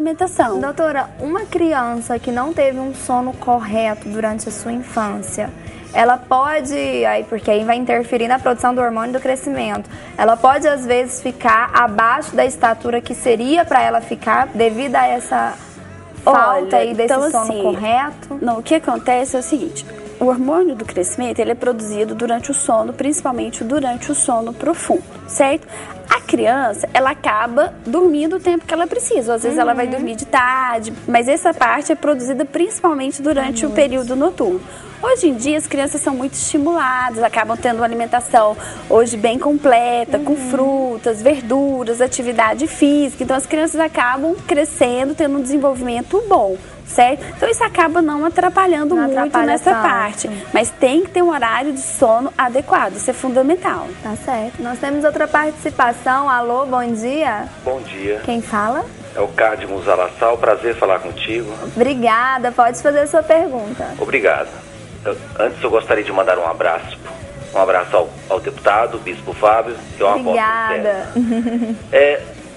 alimentação. Doutora, uma criança que não teve um sono correto durante a sua infância, ela pode, porque aí vai interferir na produção do hormônio do crescimento, ela pode às vezes ficar abaixo da estatura que seria para ela ficar devido a essa falta aí desse sono assim, correto? Não, o que acontece é o seguinte, o hormônio do crescimento ele é produzido durante o sono, principalmente durante o sono profundo, certo? A criança, ela acaba dormindo o tempo que ela precisa. Às vezes ela vai dormir de tarde, mas essa parte é produzida principalmente durante o período noturno. Hoje em dia as crianças são muito estimuladas, acabam tendo uma alimentação hoje bem completa, com frutas, verduras, atividade física. Então as crianças acabam crescendo, tendo um desenvolvimento bom, certo? Então isso acaba não atrapalhando muito nessa parte. Mas tem que ter um horário de sono adequado, isso é fundamental. Tá certo. Nós temos outra participação. Alô, bom dia. Bom dia. Quem fala? É o Cádimo Zalassal, prazer falar contigo. Obrigada, pode fazer a sua pergunta. Obrigado. Antes eu gostaria de mandar um abraço ao deputado, Bispo Fábio, que é uma Obrigada.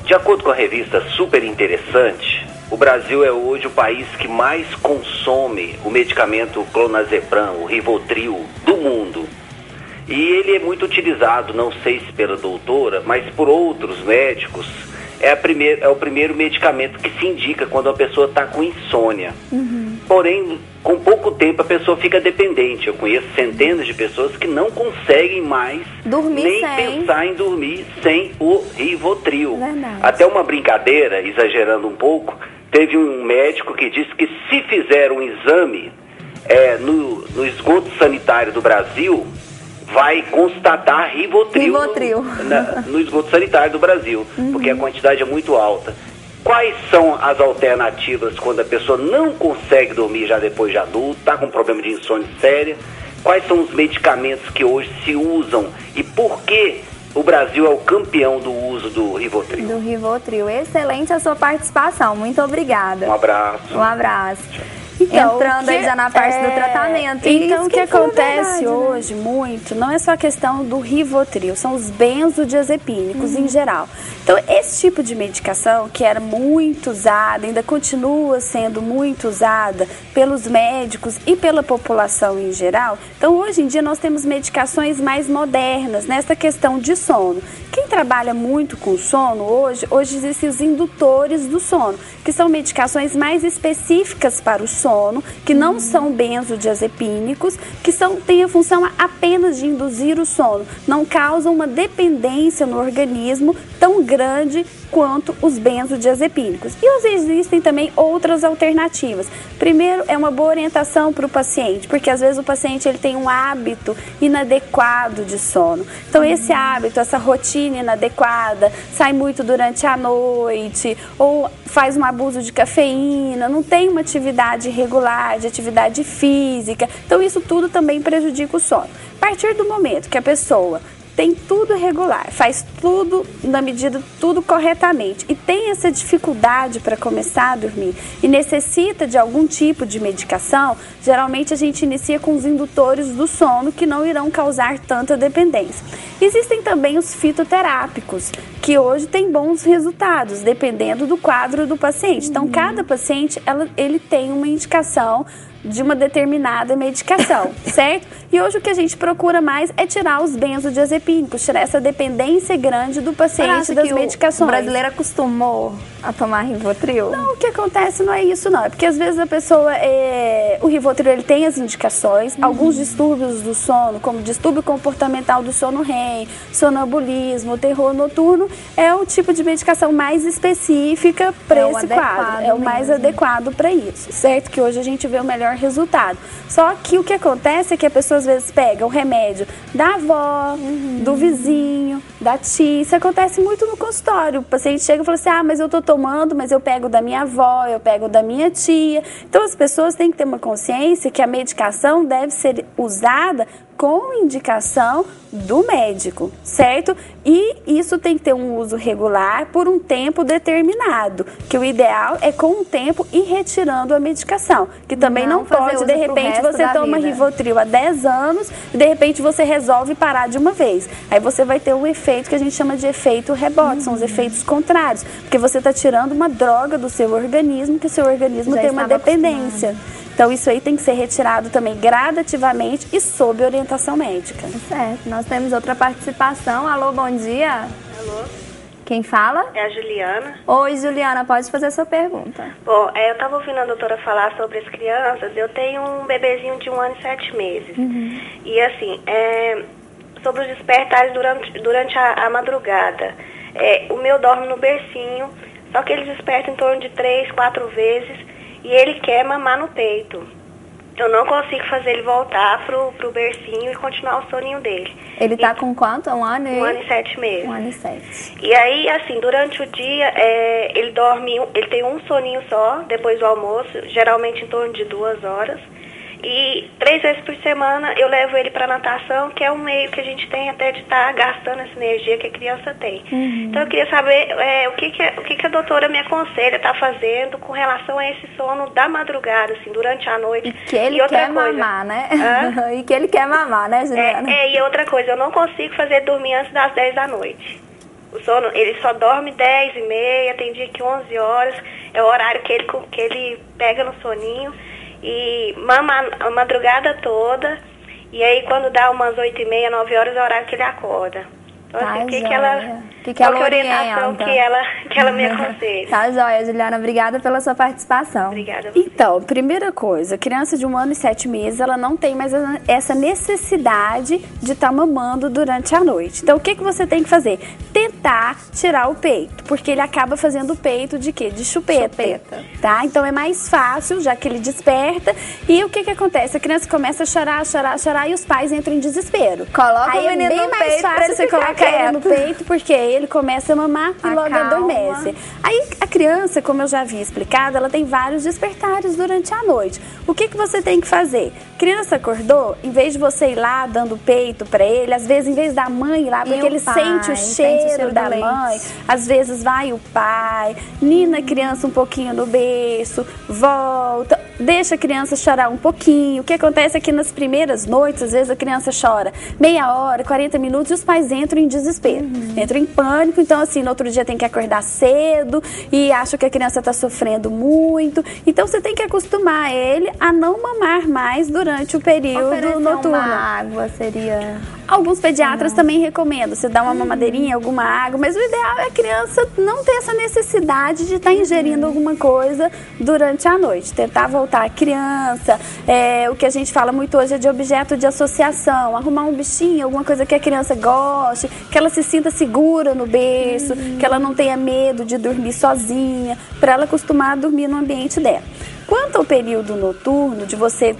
De acordo com a revista Super Interessante, o Brasil é hoje o país que mais consome o medicamento clonazepam, o Rivotril, do mundo. E ele é muito utilizado, não sei se pela doutora, mas por outros médicos, é o primeiro medicamento que se indica quando a pessoa está com insônia. Porém, com pouco tempo a pessoa fica dependente. Eu conheço centenas de pessoas que não conseguem mais pensar em dormir sem o Rivotril. Verdade. Até uma brincadeira, exagerando um pouco, teve um médico que disse que se fizer um exame no esgoto sanitário do Brasil, vai constatar Rivotril no esgoto sanitário do Brasil, porque a quantidade é muito alta. Quais são as alternativas quando a pessoa não consegue dormir já depois de adulto, está com problema de insônia séria? Quais são os medicamentos que hoje se usam e por que o Brasil é o campeão do uso do Rivotril? Do Rivotril. Excelente a sua participação. Muito obrigada. Um abraço. Um abraço. Então, entrando aí já na parte do tratamento. Então, o que acontece hoje muito, não é só a questão do Rivotril, são os benzodiazepínicos em geral. Então, esse tipo de medicação que era muito usada, ainda continua sendo muito usada pelos médicos e pela população em geral. Então, hoje em dia nós temos medicações mais modernas nessa questão de sono. Quem trabalha muito com sono hoje existem os indutores do sono, que são medicações mais específicas para o sono, que não são benzodiazepínicos, que têm a função apenas de induzir o sono, não causam uma dependência no organismo tão grande quanto os benzodiazepínicos. E hoje existem também outras alternativas. Primeiro, é uma boa orientação para o paciente, porque às vezes o paciente ele tem um hábito inadequado de sono. Então esse hábito, essa rotina inadequada, sai muito durante a noite, ou faz um abuso de cafeína, não tem uma atividade regular, de atividade física. Então isso tudo também prejudica o sono. A partir do momento que a pessoa tem tudo regular, faz tudo na medida, tudo corretamente e tem essa dificuldade para começar a dormir e necessita de algum tipo de medicação, geralmente a gente inicia com os indutores do sono que não irão causar tanta dependência. Existem também os fitoterápicos, que hoje têm bons resultados, dependendo do quadro do paciente. Então, cada paciente, ele tem uma indicação de uma determinada medicação, certo? E hoje o que a gente procura mais é tirar os benzodiazepínicos, tirar essa dependência grande do paciente das medicações. O brasileiro acostumou a tomar Rivotril? Não, o que acontece não é isso não, é porque às vezes a pessoa, o Rivotril ele tem as indicações, alguns distúrbios do sono, como distúrbio comportamental do sono REM, sonambulismo, terror noturno, é o tipo de medicação mais específica para esse quadro, é o mais adequado para isso, certo? Que hoje a gente vê o melhor resultado. Só que o que acontece é que a pessoa às vezes pega o remédio da avó, do vizinho, da tia. Isso acontece muito no consultório. O paciente chega e fala assim, mas eu tô tomando, mas eu pego da minha avó, eu pego da minha tia. Então as pessoas têm que ter uma consciência que a medicação deve ser usada com indicação do médico, certo? E isso tem que ter um uso regular por um tempo determinado, que o ideal é com um tempo ir retirando a medicação, que também não pode, de repente, você toma Rivotril há 10 anos e de repente você resolve parar de uma vez. Aí você vai ter um efeito que a gente chama de efeito rebote, são os efeitos contrários, porque você está tirando uma droga do seu organismo, que o seu organismo tem uma dependência. Então, isso aí tem que ser retirado também gradativamente e sob orientação médica. Certo. Nós temos outra participação. Alô, bom dia. Alô. Quem fala? É a Juliana. Oi, Juliana, pode fazer a sua pergunta. Bom, eu estava ouvindo a doutora falar sobre as crianças. Eu tenho um bebezinho de 1 ano e 7 meses. E assim, sobre os despertares durante a madrugada. O meu dorme no bercinho, só que ele desperta em torno de 3, 4 vezes. E ele quer mamar no peito. Eu não consigo fazer ele voltar pro bercinho e continuar o soninho dele. Ele tá com quanto? 1 ano e... 1 ano e 7 meses. 1 ano e 7. E aí, assim, durante o dia, ele dorme, ele tem um soninho só, depois do almoço, geralmente em torno de 2 horas. E 3 vezes por semana eu levo ele para natação, que é um meio que a gente tem até de estar gastando essa energia que a criança tem. Então eu queria saber o que a doutora me aconselha estar fazendo com relação a esse sono da madrugada, assim, durante a noite. E que ele quer mamar, né? E que ele quer mamar, né, Juliana? E outra coisa, eu não consigo fazer ele dormir antes das 10 da noite. O sono, ele só dorme 10h30, tem dia que 11 horas, é o horário que ele pega no soninho. E mama a madrugada toda, e aí quando dá umas 8h30, 9 horas é o horário que ele acorda. Então, assim, que ela orientação que ela me aconselha? Tá joia, Juliana, obrigada pela sua participação. Obrigada. Então, primeira coisa, criança de 1 ano e 7 meses, ela não tem mais essa necessidade de estar mamando durante a noite. Então, o que você tem que fazer? Tentar tirar o peito, porque ele acaba fazendo o peito de quê? De chupeta. Tá? Então, é mais fácil, já que ele desperta. E o que acontece? A criança começa a chorar, e os pais entram em desespero. Coloca aí o menino é bem no mais peito fácil você colocar ele no peito, porque ele começa a mamar e logo adormece. Aí a criança, como eu já havia explicado, ela tem vários despertares durante a noite. O que você tem que fazer? Criança acordou, em vez de você ir lá dando peito pra ele, às vezes em vez da mãe ir lá, porque ele sente o cheiro da mãe, às vezes vai o pai, nina a criança um pouquinho no berço, volta, deixa a criança chorar um pouquinho. O que acontece é que nas primeiras noites, às vezes a criança chora meia hora, 40 minutos e os pais entram em desespero, entram em pânico. Então, assim, no outro dia tem que acordar cedo e acham que a criança está sofrendo muito. Então, você tem que acostumar ele a não mamar mais durante o período noturno. Uma água seria... Alguns pediatras também recomendam você dar uma mamadeirinha, alguma água, mas o ideal é a criança não ter essa necessidade de estar ingerindo alguma coisa durante a noite. Tentar voltar a criança, o que a gente fala muito hoje é de objeto de associação, arrumar um bichinho, alguma coisa que a criança goste, que ela se sinta segura no berço, que ela não tenha medo de dormir sozinha, para ela acostumar a dormir no ambiente dela. Quanto ao período noturno,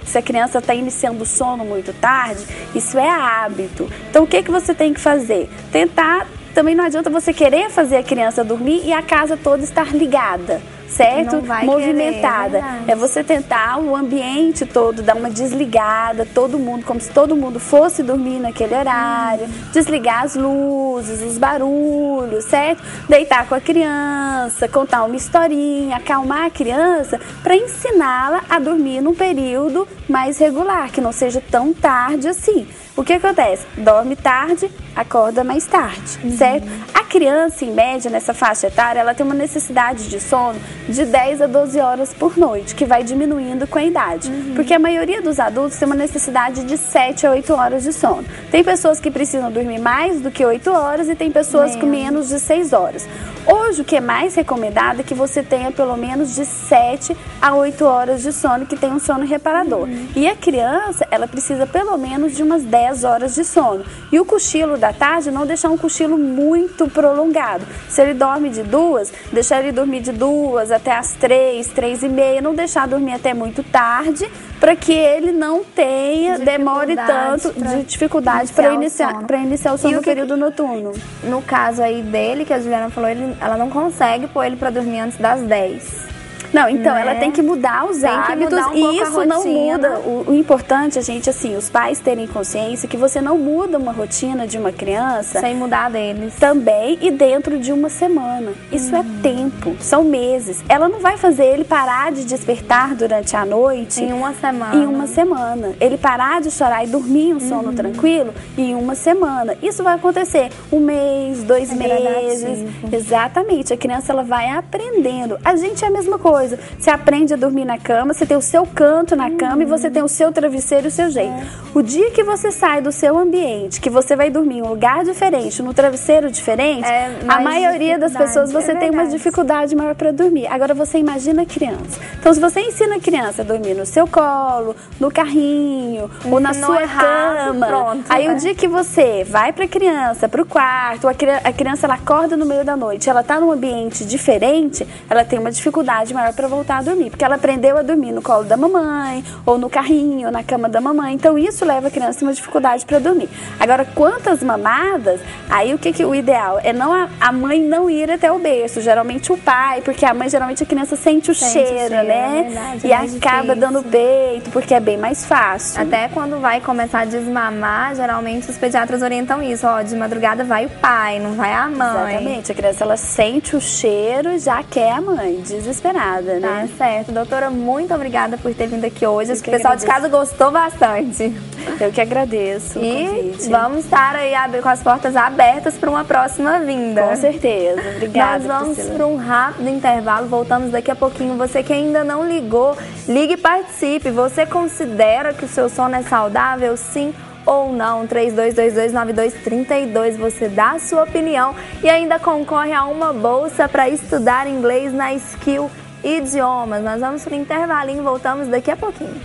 se a criança está iniciando o sono muito tarde, isso é hábito. Então, o que você tem que fazer? Tentar, também não adianta você querer fazer a criança dormir e a casa toda estar ligada, certo? Movimentada. É você tentar o ambiente todo, dar uma desligada, todo mundo, como se todo mundo fosse dormir naquele horário, desligar as luzes, os barulhos, certo? Deitar com a criança, contar uma historinha, acalmar a criança para ensiná-la a dormir num período mais regular, que não seja tão tarde assim. O que acontece? Dorme tarde, acorda mais tarde, certo? A criança, em média, nessa faixa etária, ela tem uma necessidade de sono de 10 a 12 horas por noite, que vai diminuindo com a idade. Porque a maioria dos adultos tem uma necessidade de 7 a 8 horas de sono. Tem pessoas que precisam dormir mais do que 8 horas e tem pessoas com menos de 6 horas. Hoje, o que é mais recomendado é que você tenha pelo menos de 7 a 8 horas de sono, que tem um sono reparador. E a criança, ela precisa pelo menos de umas 10 horas de sono. E o cochilo da tarde, não deixar um cochilo muito prolongado. Se ele dorme de 2, deixar ele dormir de 2 até as 3, 3h30, não deixar dormir até muito tarde, para que ele não tenha, demore tanto de dificuldade para iniciar o sono no período noturno. No caso aí dele, que a Juliana falou, ela não consegue pôr ele para dormir antes das 10. Não, então ela tem que mudar os hábitos e isso não muda. O importante, a gente, assim, os pais terem consciência que você não muda uma rotina de uma criança sem mudar deles. Também e dentro de uma semana. Isso é tempo, são meses. Ela não vai fazer ele parar de despertar durante a noite em uma semana. Em uma semana. Ele parar de chorar e dormir um sono tranquilo em uma semana. Isso vai acontecer 1 mês, 2 meses. Exatamente. A criança ela vai aprendendo. A gente é a mesma coisa. Você aprende a dormir na cama, você tem o seu canto na cama e você tem o seu travesseiro e o seu jeito. O dia que você sai do seu ambiente, que você vai dormir em um lugar diferente, no travesseiro diferente, a maioria das pessoas você tem uma dificuldade maior para dormir. Agora você imagina a criança. Então se você ensina a criança a dormir no seu colo, no carrinho ou na sua cama, pronto, aí o dia que você vai para a criança, para o quarto, a criança ela acorda no meio da noite, ela está num ambiente diferente, ela tem uma dificuldade maior para voltar a dormir, porque ela aprendeu a dormir no colo da mamãe, ou no carrinho, ou na cama da mamãe. Então isso leva a criança a uma dificuldade para dormir. Agora, quantas mamadas, aí o ideal é não a mãe não ir até o berço, geralmente o pai, porque a mãe geralmente a criança sente o cheiro, né? Verdade, e acaba dando peito, porque é bem mais fácil. Até quando vai começar a desmamar, geralmente os pediatras orientam isso, ó, de madrugada vai o pai, não vai a mãe. Exatamente, a criança ela sente o cheiro e já quer a mãe, desesperada, né? Tá certo. Doutora, muito obrigada por ter vindo aqui hoje. Acho que o pessoal de casa gostou bastante. Eu que agradeço o convite. Vamos estar aí com as portas abertas para uma próxima vinda. Com certeza. Obrigada, Nós vamos para um rápido intervalo. Voltamos daqui a pouquinho. Você que ainda não ligou, ligue e participe. Você considera que o seu sono é saudável? Sim ou não? 32229232. Você dá a sua opinião e ainda concorre a uma bolsa para estudar inglês na Skill Idiomas. Nós vamos para o intervalinho, voltamos daqui a pouquinho.